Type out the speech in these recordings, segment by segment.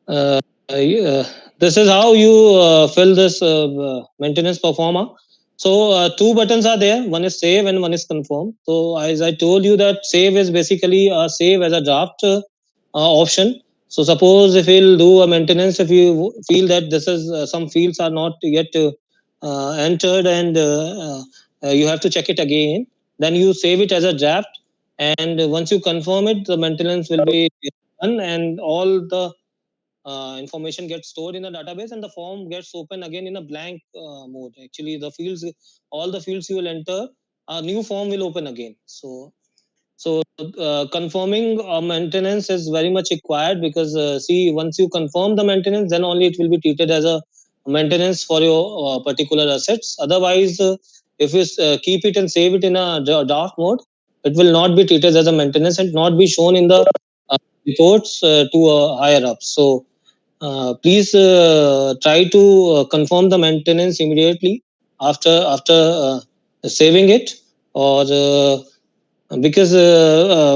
Uh, this is how you fill this maintenance performer. So two buttons are there. One is save and one is confirm. So as I told you that save is basically save as a draft option. So suppose if you'll do a maintenance, if you feel that this is some fields are not yet entered and you have to check it again, then you save it as a draft. And once you confirm it, the maintenance will be done and all the information gets stored in the database and the form gets open again in a blank mode. Actually, the fields, all the fields you will enter, a new form will open again. So confirming maintenance is very much required because see, once you confirm the maintenance, then only it will be treated as a maintenance for your particular assets. Otherwise, if you keep it and save it in a draft mode, it will not be treated as a maintenance and not be shown in the reports to higher up. So please try to confirm the maintenance immediately after saving it, or because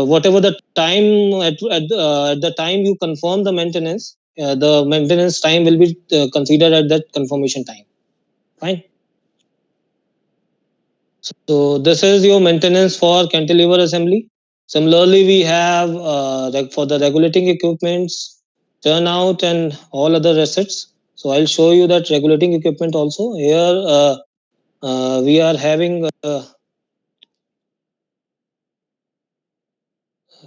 whatever the time at the time you confirm the maintenance time will be considered at that confirmation time. Fine. So this is your maintenance for cantilever assembly. Similarly, we have for the regulating equipments, turnout, and all other assets. So I'll show you that regulating equipment also. Here we are having a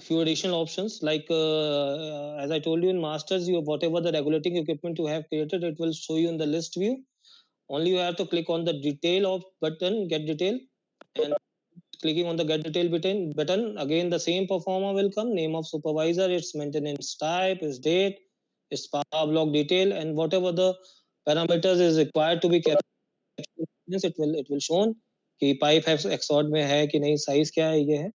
few additional options. Like as I told you in masters, you whatever the regulating equipment you have created, it will show you in the list view. Only you have to click on the detail of button, get detail, and clicking on the get detail button, again the same performer will come, name of supervisor, its maintenance type, its date, its power block detail, and whatever the parameters is required to be kept, it will shown कि pipe है XOR में है कि नहीं, size क्या है, ये है.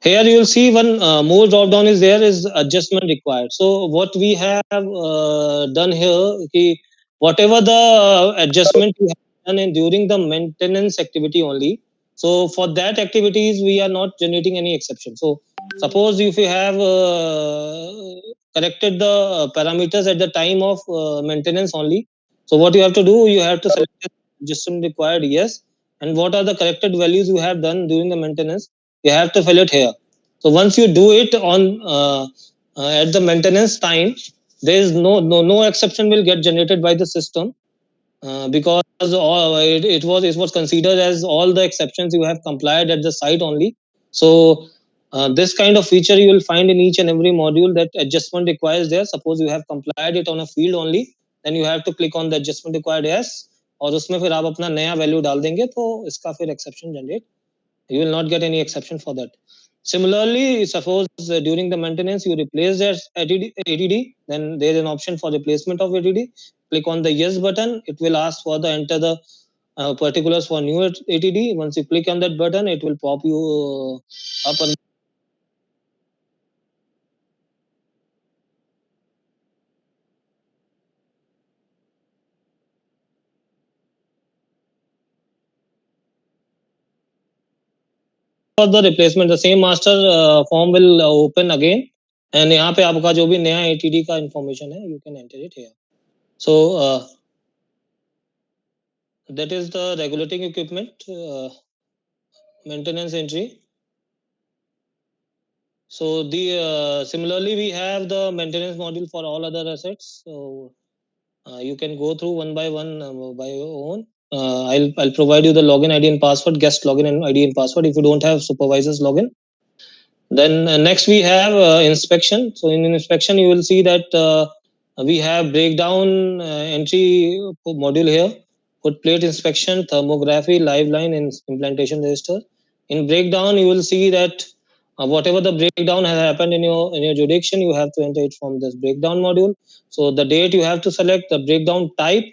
Here you will see one more drop down is there, is adjustment required. So what we have done here, ki whatever the adjustment you have done during the maintenance activity only. So for that activities we are not generating any exception. So suppose if you have corrected the parameters at the time of maintenance only. So what you have to do, you have to select adjustment required, yes, and what are the corrected values you have done during the maintenance, you have to fill it here. So once you do it on at the maintenance time, there is no exception will get generated by the system because it was considered as all the exceptions you have complied at the site only. So this kind of feature you will find in each and every module, that adjustment requires there. Suppose you have complied it on a field only, then you have to click on the adjustment required yes, और उसमें फिर आप अपना नया value डाल देंगे तो इसका फिर exception generate, you will not get any exception for that. Similarly, suppose during the maintenance you replace that ATD, then there is an option for replacement of ATD. Click on the yes button. It will ask for the enter the particulars for new ATD. Once you click on that button, it will pop you up on for the replacement. The same master form will open again, and यहाँ पे आपका जो भी नया ATD का information है, you can enter it here. So that is the regulating equipment maintenance entry. So the similarly we have the maintenance module for all other assets. So you can go through one by one by your own. I'll provide you the login ID and password, guest login and ID and password if you don't have supervisor's login. Then next we have inspection. So in inspection you will see that we have breakdown entry module here. Foot plate inspection, thermography, live line, and implantation register. In breakdown you will see that whatever the breakdown has happened in your jurisdiction, you have to enter it from this breakdown module. So the date you have to select, the breakdown type,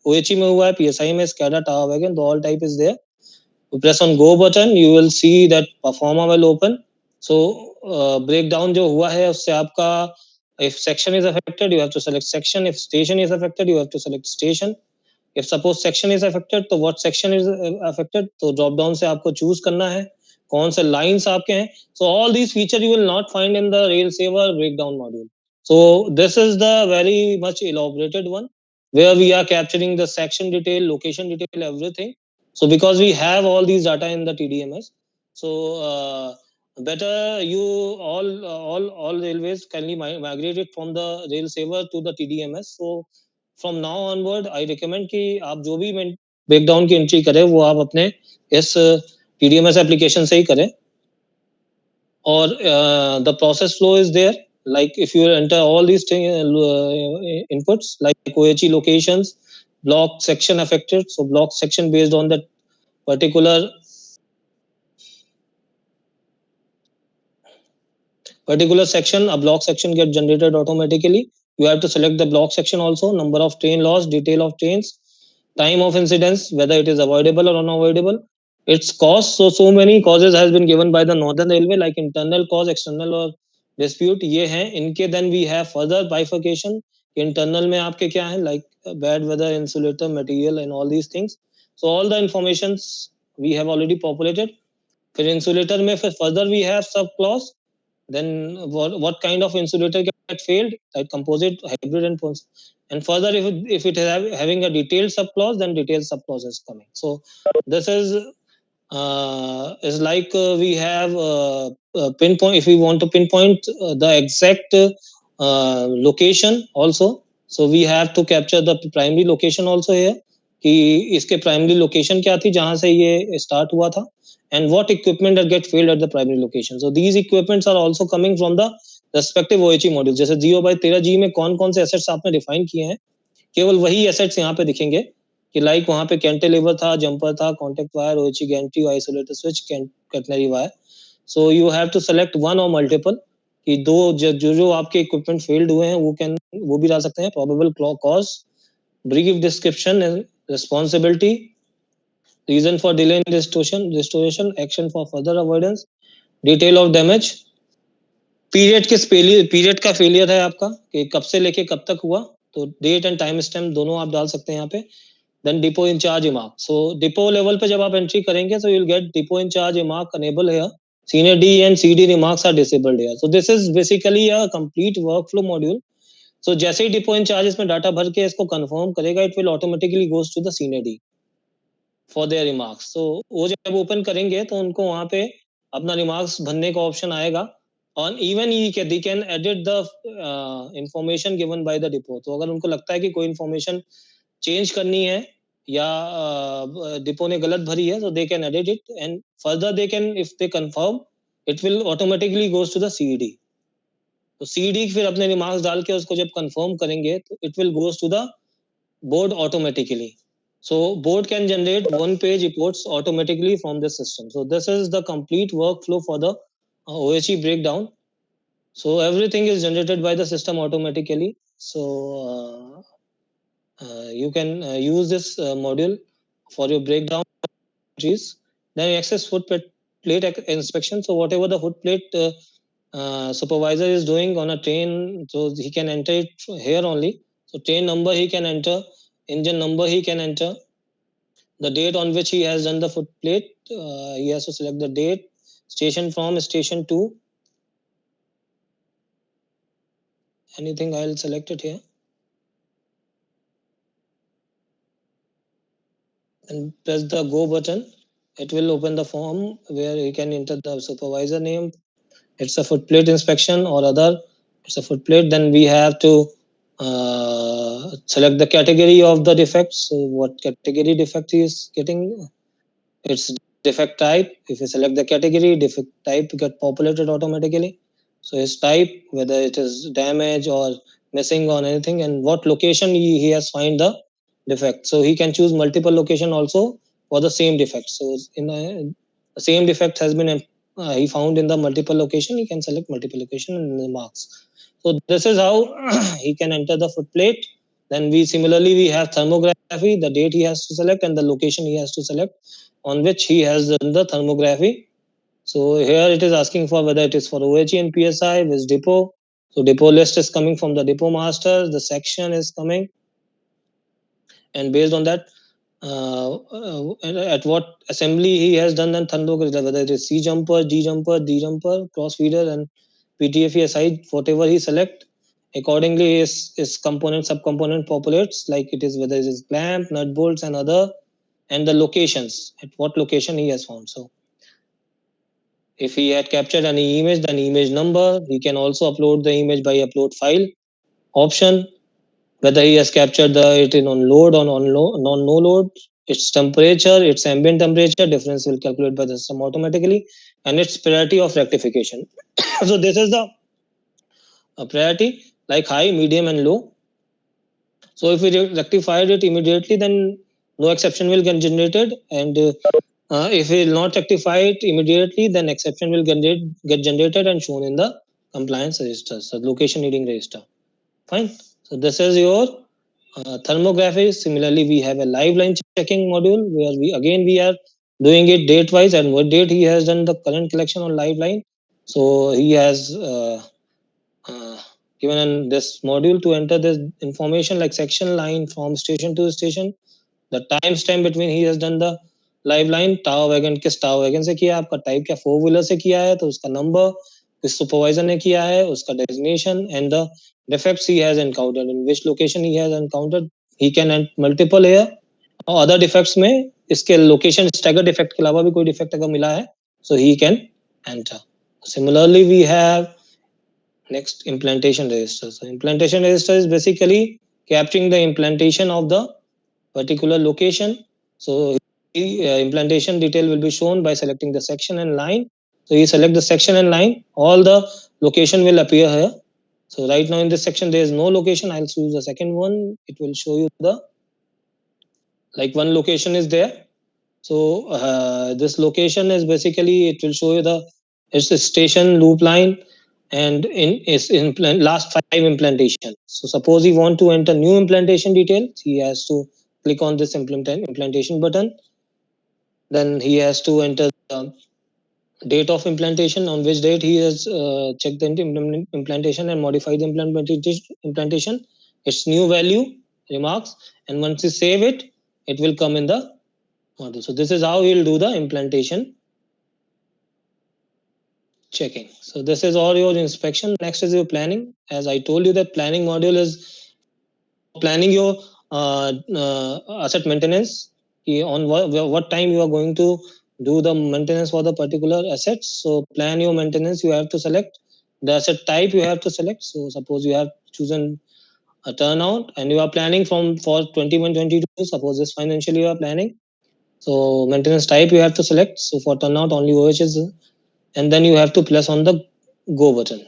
OHE में हुआ है, PSI में, SCADA, Tower Wagon, the all type is there. You press on go button, you will see that performer will open. So breakdown जो हुआ है उससे आपका, if section is affected you have to select section, if station is affected you have to select station. If suppose section is affected तो what section is affected, तो drop down से आपको choose करना है कौन से lines आपके हैं. So all these feature you will not find in the rail saver breakdown module. So this is the very much elaborated one where we are capturing the section detail, location detail, everything. So because we have all these data in the TDMS, so better you all railways kindly migrate it from the rail saver to the TDMS. So from now onward, I recommend कि आप जो भी breakdown की entry करें वो आप अपने इस TDMS application से ही करें. Or the process flow is there, like if you enter all these inputs like OHE locations, block section affected, so block section based on that particular section, a block section get generated automatically. You have to select the block section also, number of train loss, detail of trains, time of incidence, whether it is avoidable or unavoidable, its cause. So many causes has been given by the Northern Railway, like internal cause, external or dispute ये हैं इनके. Then we have further bifurcation. Internal में आपके क्या है, like bad weather, insulator, material and all these things. So all the informations we have already populated. फिर insulator में फिर further we have sub clause. Then what kind of insulator get failed, like composite, hybrid and further if it is having a detailed sub clause, then detailed sub clause is coming. So this is like we have pinpoint, if we want to pinpoint the exact location also, so we have to capture the primary location also here कि इसके primary location क्या थी जहां से ये start हुआ था, and what equipment that get failed at the primary location. So these equipments are also coming from the respective OHE modules. जैसे 0/13G में कौन कौन से assets आपने define किए हैं, केवल वही assets यहाँ पे दिखेंगे कि लाइक वहां पे कैंटिलीवर था, जंपर था, contact wire, OHE gantry, isolator switch, catenary wire. So you have to select one और मल्टीपल कि दो जो आपके इक्विपमेंट फेल्ड हुए हैं वो भी डाल सकते हैं. Probable cause, brief description, responsibility, reason for delay in restoration, action for further avoidance, detail of damage, period का फेलियर है आपका कि कब से लेके कब तक हुआ, तो डेट एंड टाइम स्टैम्प दोनों आप डाल सकते हैं यहाँ पे. Then depot in charge remark. So depot level पे जब आप entry करेंगे, so you'll get depot in charge remark enable here. Senior D and CD remarks are disabled here. So this is basically a complete workflow module. So जैसे ही depot in charge इसमें data भर के इसको confirm करेगा, it will automatically goes to the senior D for their remarks. So वो जब open करेंगे तो उनको वहाँ पे अपना remarks भरने का option आएगा. और even they can edit the information given by the depot. तो अगर उनको लगता है कि कोई information चेंज करनी है या डिपो ने गलत भरी है, so they can edit it and further they can, if they confirm, it will automatically goes to the CED. तो CED फिर अपने रिमार्क्स डाल के उसको जब confirm करेंगे तो it will goes to the board automatically. So board can generate one page reports automatically from the system. So this is the complete workflow for the OHE breakdown. So everything is generated by the system automatically. So you can use this module for your breakdown entries. Then access footplate inspection. So whatever the footplate supervisor is doing on a train, so he can enter it here only. So train number he can enter, engine number he can enter, the date on which he has done the footplate, he has to select the date, station from station to, anything I'll select it here. And press the go button. It will open the form where he can enter the supervisor name. It's a footplate inspection or other. It's a footplate. Then we have to select the category of the defect. So what category defect he is getting? It's defect type. If you select the category, defect type get populated automatically. So his type, whether it is damage or missing or anything, and what location he has find the defect. So he can choose multiple location also for the same defect. So in the same defect has been he found in the multiple location, he can select multiple location and the marks. So this is how he can enter the footplate. Then we similarly we have thermography, the date he has to select and the location he has to select on which he has done the thermography. So here it is asking for whether it is for OHE and PSI, which depot. So depot list is coming from the depot master, the section is coming, and based on that, at what assembly he has done then thermography, whether it is C jumper, D jumper, D jumper, cross feeder, and PTFE side, whatever he select, Accordingly, is component subcomponent populates, like it is whether it is clamp, nut bolts, and other, and the locations, at what location he has found. So if he had captured any image, then image number. He can also upload the image by upload file option. Whether he has captured it in on load or on no load, its temperature, its ambient temperature difference will calculate by the system automatically, and its priority of rectification. So this is the priority, like high, medium, and low. So if we rectified it immediately, then no exception will get generated, and if we will not rectify it immediately, then exception will get generated and shown in the compliance register, so location needing register. Fine. So this is your thermography. Similarly, we have a live line checking module where we are doing it date wise, and what date he has done the current collection on live line. So he has given this module to enter this information like section line from station to station, the timestamp between he has done the live line, tower wagon किस tower wagon से किया, आपका type क्या four wheeler से किया है, तो उसका नंबर किस सुपरवाइजर ने किया है, उसका designation, and the defects he has encountered, in which location he has encountered. He can add multiple here और other defects में इसके location stagger defect के अलावा भी कोई defect अगर मिला है, so he can enter. Similarly, we have next implantation register. So implantation register is basically capturing the implantation of the particular location. So implantation detail will be shown by selecting the section and line. So you select the section and line, all the location will appear here. So right now in this section there is no location. I'll choose the second one. It will show you the, like, one location is there. So this location is basically, it will show you the, it's a station loop line, and in last 5 implantation. So suppose you want to enter new implantation details, he has to click on this implantation button. Then he has to enter the date of implantation, on which date he has checked the implantation and modified the implantation, its new value, remarks, and once you save it, it will come in the module. So this is how he will do the implantation checking. So this is all your inspection. Next is your planning. As I told you, that planning module is planning your asset maintenance, on what time you are going to do the maintenance for the particular assets. So plan your maintenance, you have to select the asset type, you have to select. So suppose you have chosen a turnout and you are planning for 21-22, suppose this financial you are planning, so maintenance type you have to select. So for turnout only OH is, and then you have to press on the go button.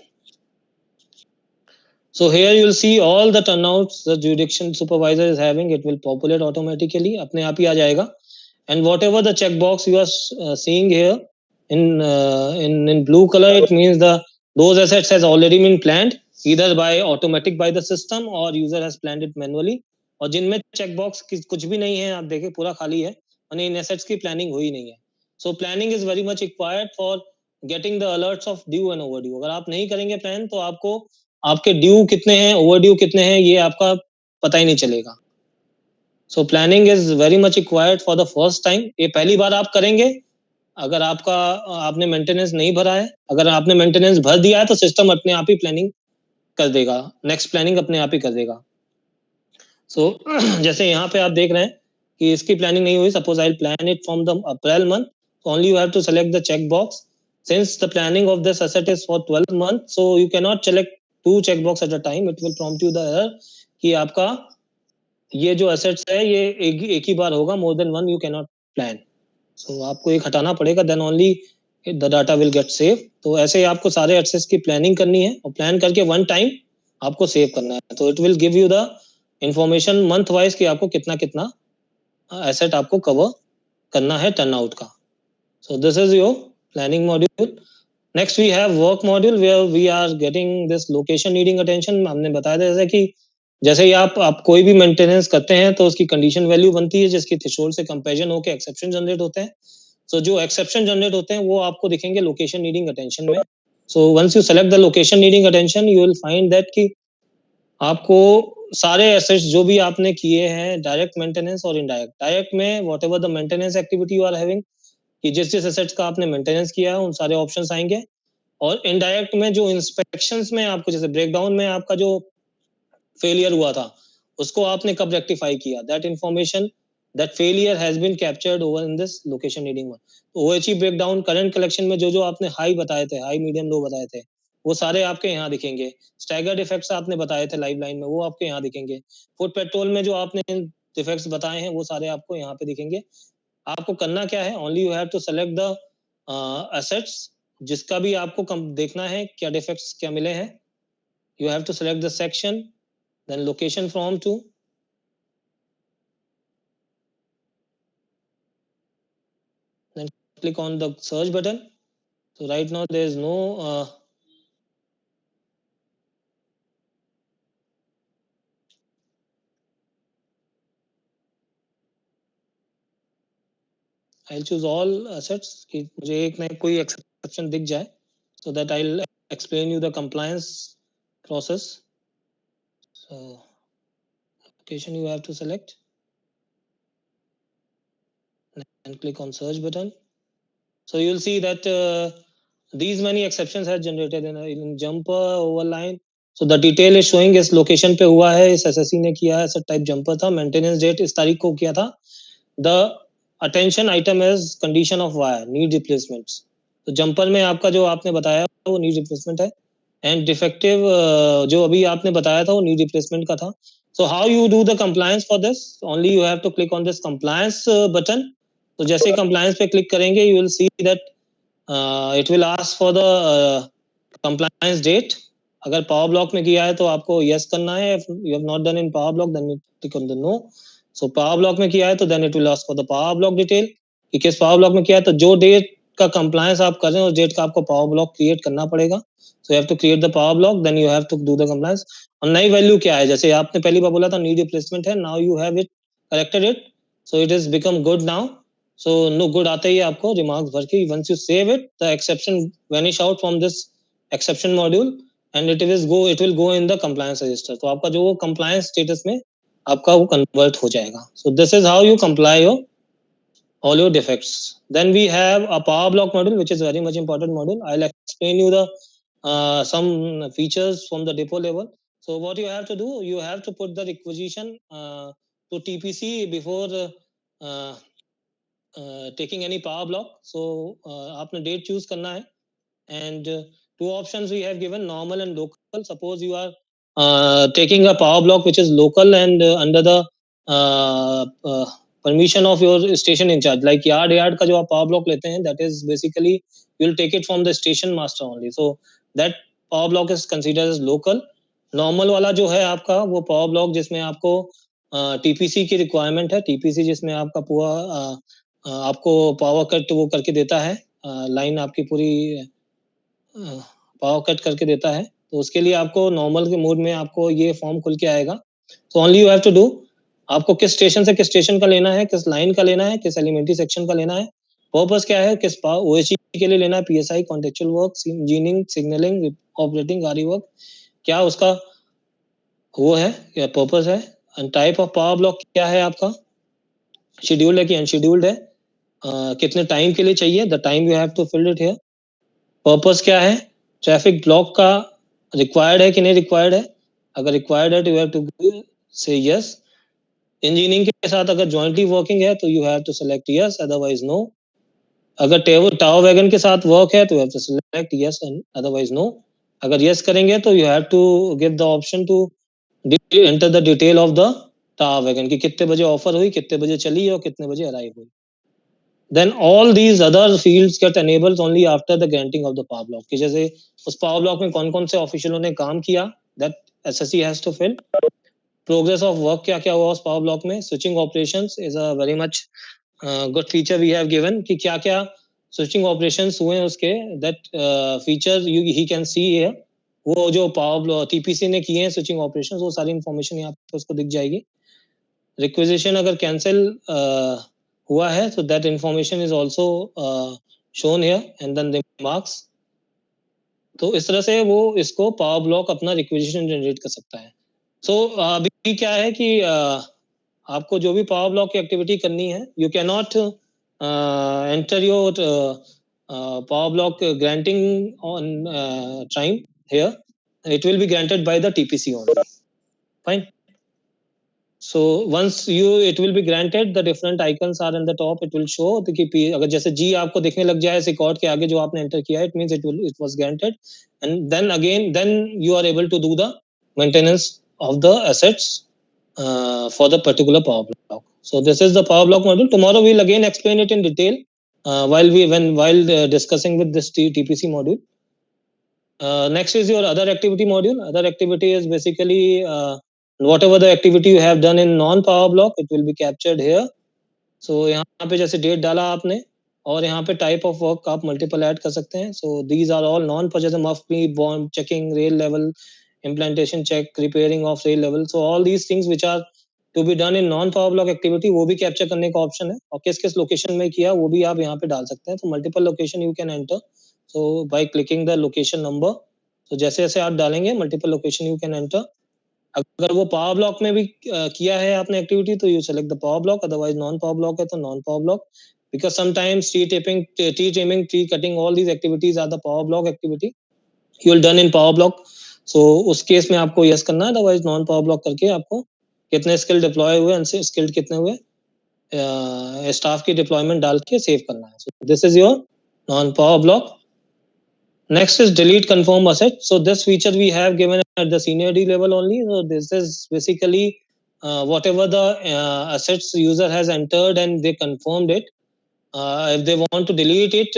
So here you will see all the turnouts the jurisdiction supervisor is having. It will populate automatically, अपने आप ही आ जाएगा. And whatever the checkbox you are seeing here in blue color, it means those assets has already been planned either by automatic by the system or user has planned it manually. और जिनमें checkbox कुछ भी नहीं है, आप देखिए पूरा खाली है, यानी इन assets की planning हुई नहीं है. So planning is very much required for getting the alerts of due and overdue. अगर आप नहीं करेंगे plan, तो आपको आपके ड्यू कितने हैं, ओवरड्यू कितने हैं, ये आपका पता ही नहीं चलेगा. So planning is very much required for the first time. ये पहली बार आप करेंगे. अगर आपने मेंटेनेंस नहीं भरा है, अगर आपने मेंटेनेंस भर दिया है, तो सिस्टम अपने आप ही प्लानिंग कर देगा, नेक्स्ट प्लानिंग अपने आप ही कर देगा. सो जैसे यहाँ पे आप देख रहे हैं कि इसकी प्लानिंग नहीं हुई. Suppose I plan it from the April month, only you have to select the check box. Since the planning of this asset is for 12 months, so you cannot select 2 checkbox at a time. It will prompt you the error कि आपका ये जो assets है ये एक ही बार होगा, more than one you cannot plan. So आपको एक हटाना पड़ेगा, then only the data will get saved. तो ऐसे ही आपको सारे assets की planning करनी है और plan करके one time आपको save करना है. तो it will give you the information month wise कि आपको कितना कितना asset आपको cover करना है turnout का. So this is your planning module. Next we have work module where we are getting this location needing attention. हमने बताया था जैसे कि जैसे ही आप कोई भी मेंटेनेंस करते हैं तो उसकी कंडीशन वैल्यू बनती है जिसकी थ्रेशोल्ड से कंपैरिजन होकर एक्सेप्शन जनरेट होते हैं. सो जो एक्सेप्शन जनरेट होते हैं वो आपको दिखेंगे लोकेशन नीडिंग अटेंशन में. So once you select the location needing attention, you will find that कि आपको सारे एसेट्स जो भी आपने किए हैं, डायरेक्ट मेंटेनेंस और इनडायरेक्ट. डायरेक्ट में whatever the maintenance activity you are having, कि जिस एसेट्स का आपने मेंटेनेंस किया है उन सारे ऑप्शंस आएंगे. और इनडायरेक्ट में जो इंस्पेक्शंस में आपको, जैसे ब्रेकडाउन में आपका जो फेलियर हुआ था, उसको आपने कब रेक्टिफाई किया, that information, that failure has been captured over in this location reading 1. तो OHE ब्रेकडाउन करंट कलेक्शन में जो जो आपने हाई बताए थे, हाई मीडियम लो बताए थे, वो सारे आपके यहाँ दिखेंगे. स्टैगर्ड इफेक्ट्स आपने बताए थे लाइव लाइन में, वो आपके यहाँ दिखेंगे. फुट पेट्रोल में जो आपने इफेक्ट्स बताए हैं, वो सारे आपको यहाँ पे दिखेंगे. आपको करना क्या है, only you have to select the assets जिसका भी आपको देखना है क्या डिफेक्ट्स क्या मिले हैं. You have to select the section, then location from to, then click on the search button. So right now there is no I'll choose all assets कि मुझे एक ना कोई exception दिख जाए, so that I'll explain you the compliance process. So location you have to select and click on search button. So you'll see that these many exceptions have generated in jumper overline. So the detail is showing इस location पे हुआ है, इस SSC ने किया है, ऐसा type jumper था, maintenance date इस तारीख को किया था. The attention item is condition of wire, need replacements. तो jumper में आपका जो आपने बताया वो need replacement है, and defective जो अभी आपने बताया था वो need replacement का था. So how you do the compliance for this? Only you have to click on this compliance button. तो जैसे compliance पे click करेंगे, you will see that it will ask for the compliance date. अगर power block में किया है तो आपको yes करना है. If you have not done in power block, then you click on the no. So power block में किया है तो then it will ask for the power block detail. कि किस power block में किया है, तो जो date का compliance आप कर रहे हैं उस date का आपको power block create करना पड़ेगा. So you have to create the power block, then you have to do the compliance. और नई value क्या है, जैसे आपने पहली बार बोला था need replacement है, now you have it corrected it, so it has become good now. So no good आते ही आपको remarks भर के, once you save it, the exception vanish out from this exception module and it will go in the compliance register. तो आपका जो compliance status में आपका वो convert हो जाएगा. So this is how you comply all your defects. Then we have a power block module, which is very much important module. I'll explain you the some features from the depot level. So what you have to do, you have to put the requisition to TPC before taking any power block. So आपने date choose करना है, and two options we have given, normal and local. Suppose you are taking a power block which is local and under the permission of your station in charge, like yard का जो आप power block लेते हैं, that is basically you'll take it from the station master only. So that power block is considered as local. Normal वाला जो है आपका वो power block जिसमें आपको TPC की requirement है, TPC जिसमें आपका पूरा आपको पावर कट वो करके देता है, लाइन आपकी पूरी पावर कट करके देता है, तो उसके लिए आपको नॉर्मल के मोड में आपको ये फॉर्म खुल के आएगा. तो only you have to do, आपको किस स्टेशन से किस स्टेशन का लेना है, किस लाइन का लेना है, किस एलिमेंट्री सेक्शन का लेना है, पर्पस क्या है, किस OHE के लिए लेना है, PSI, contractual work, engineering, signalling, operating, गाड़ी वर्क, क्या उसका वो है या पर्पस है, and type of power block क्या है आपका, शेड्यूल्ड है कि अनशेड्यूल्ड है, कितने टाइम के लिए चाहिए, the time you have to fill it here, purpose क्या है, ट्रैफिक ब्लॉक का रिक्वायर्ड है कि नहीं रिक्वायर्ड है, अगर रिक्वायर्ड है तो you have to say yes. Engineering के साथ अगर जॉइंटली वर्किंग है तो you have to select yes, otherwise no. अगर टावर वैगन के साथ वर्क है तो you have to select yes and otherwise no. अगर यस करेंगे तो you have to give the option to enter the detail of the tower wagon कि कितने बजे ऑफर हुई, कितने बजे चली और कितने बजे अराइव हुई. Then all these other fields get enabled only after the granting of the power block. कि जैसे उस power block में कौन-कौन से ऑफिशियलों ने काम किया, that SSC has to fill. Progress of work क्या-क्या हुआ उस power block में. Switching operations is a very much good feature we have given कि क्या-क्या switching operations हुए हैं उसके. That feature he can see here. वो जो power block TPC ने किए हैं switching operations, वो सारी information यहाँ पे उसको दिख जाएगी. Requisition अगर cancel हुआ है so that information is also shown here and then the marks. तो इस तरह से वो इसको पावर ब्लॉक अपना रिक्वेजिशन जनरेट कर सकता है. सो अभी क्या है कि आपको जो भी पावर ब्लॉक की एक्टिविटी करनी है, you can not enter your power block granting on time here, it will be granted by the TPC only. Fine. So once it will be granted, the different icons are in the top. It will show कि अगर जैसे G आपको दिखने लग जाए record के आगे जो आपने enter किया है, it means it was granted, and then you are able to do the maintenance of the assets for the particular power block. So this is the power block module. Tomorrow we'll again explain it in detail while discussing with this TPC module. Next is your other activity module. Other activity is basically whatever the activity you have done in non-power block, it will be captured here. So यहाँ पे जैसे date डाला आपने और यहाँ पे type of work आप multiple add कर सकते हैं. So these are all non-purchase MUFP, bond checking, rail level, implantation check, repairing of rail level. So all these things which are to be done in non-power block activity वो भी capture करने का option है और किस location में किया वो भी आप यहाँ पे डाल सकते हैं. So multiple location you can enter. So by clicking the location number, so जैसे जैसे आप डालेंगे multiple location you can enter. अगर वो पावर ब्लॉक में भी किया है आपने एक्टिविटी तो you select the power block, otherwise non power block है तो non power block, because sometimes tree trimming, tree cutting, all these activities are the power block activity you will done in power block. So उस case में आपको yes करना है, otherwise non power block करके आपको कितने स्किल डिप्लॉय हुए, unskilled कितने हुए, स्टाफ की डिप्लॉयमेंट डाल के सेव करना है. So this is your non power block. Next is delete confirm asset. So this feature we have given at the seniority level only. So this is basically whatever the assets user has entered and they confirmed it. If they want to delete it,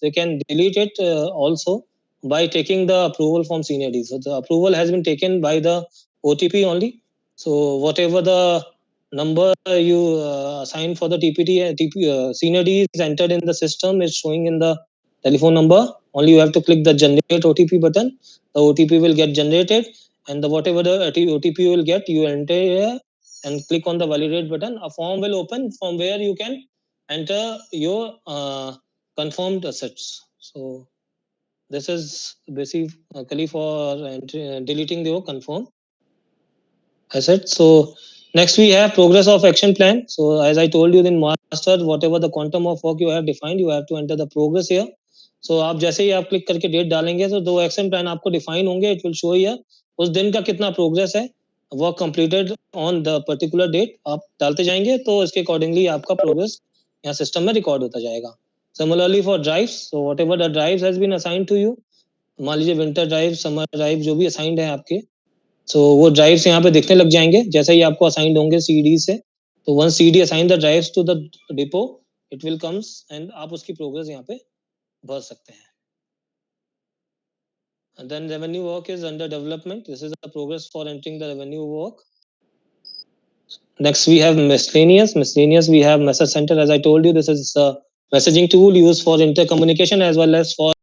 they can delete it also by taking the approval from seniority. So the approval has been taken by the OTP only. So whatever the number you assign for the seniority is entered in the system is showing in the telephone number. Only you have to click the generate OTP button. The OTP will get generated, and whatever the OTP you will get, you enter here and click on the validate button. A form will open from where you can enter your confirmed assets. So this is basically for deleting your confirmed assets. So next we have progress of action plan. So as I told you in master, whatever the quantum of work you have defined, you have to enter the progress here. So आप जैसे ही आप click करके date डालेंगे तो 2 action plan आपको define होंगे. It will show here उस दिन का कितना प्रोग्रेस है, work completed on the particular date. आप डालते जाएंगे तो इसके अकॉर्डिंगली आपका प्रोग्रेस यहाँ सिस्टम में रिकॉर्ड होता जाएगा. Similarly for drives, so whatever the drives has been assigned to you, मान लीजिए विंटर ड्राइव, समर ड्राइव जो भी असाइंड है आपके, सो वो ड्राइव्स यहाँ पे दिखने लग जाएंगे जैसे ही आपको असाइंड होंगे सीडी से. तो one CD assign the drives to the depot, it will comes and आप उसकी प्रोग्रेस यहाँ पे भर सकते हैं. And then revenue work is under development. This is the progress for entering the revenue work. Next we have miscellaneous. Miscellaneous we have message center. As I told you, this is a messaging tool used for intercommunication as well as for